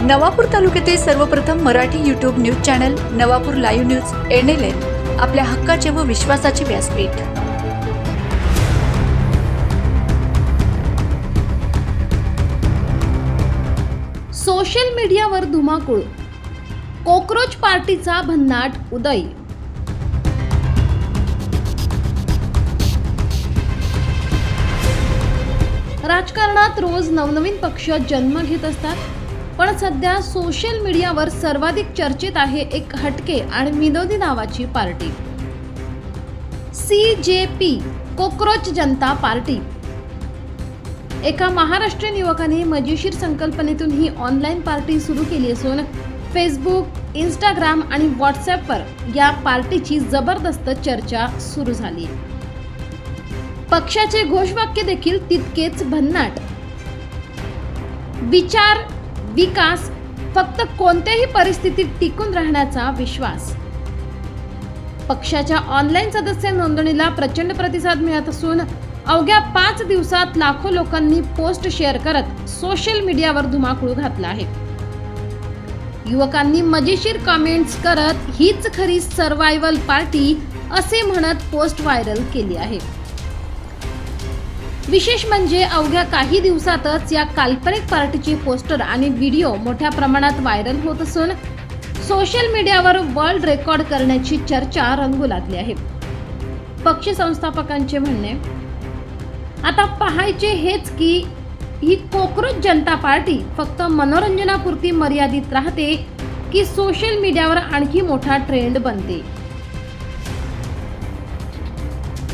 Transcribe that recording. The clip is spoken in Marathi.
नवापूर तालुक्यातील सर्वप्रथम Marathi YouTube news channel Navapur live news NLN आपल्या हक्काचे व विश्वासाचे व्यासपीठ। सोशल मीडियावर धुमाकूळ, कॉकरोच पार्टीचा भन्नाट उदय। राजकारणात रोज नवनवीन पक्ष जन्म घेत असतात, पण सध्या सोशल मीडियावर सर्वाधिक चर्चेत आहे एक हटके आणि विनोदी नावाची पार्टी, CJP कॉकरोच जनता पार्टी। एका महाराष्ट्रीयन युवकाने मजेशीर संकल्पनेतून ही ऑनलाईन पार्टी सुरू केली असून फेसबुक, इंस्टाग्राम आणि व्हॉट्सॲपवर या पार्टीची जबरदस्त चर्चा सुरू झाली। पक्षाचे घोषवाक्य देखील तितकेच भन्नाट, विचार विकास, फक्त कोणत्याही परिस्थितीत टिकून राहण्याचा विश्वास। पक्षाच्या ऑनलाईन सदस्य नोंदणीला प्रचंड प्रतिसाद मिळत असून अवघ्या 5 दिवसात लाखो लोकांनी पोस्ट शेअर करत सोशल मीडियावर धुमाकूळ घातला आहे। युवकांनी मजेशीर कमेंट्स करत हीच खरी सर्व्हायव्हल पार्टी असे म्हणत पोस्ट व्हायरल केली आहे। विशेष म्हणजे अवघ्या काही दिवसातच या काल्पनिक पार्टीचे पोस्टर आणि व्हिडिओ मोठ्या प्रमाणात व्हायरल होत असून सोशल मीडियावर वर्ल्ड रेकॉर्ड करण्याची चर्चा रंगू लागली आहे। पक्ष संस्थापकांचे म्हणणे, आता पाहायचे हेच की ही कॉकरोच जनता पार्टी फक्त मनोरंजनापुरती मर्यादित राहते की सोशल मीडियावर आणखी मोठा ट्रेंड बनते।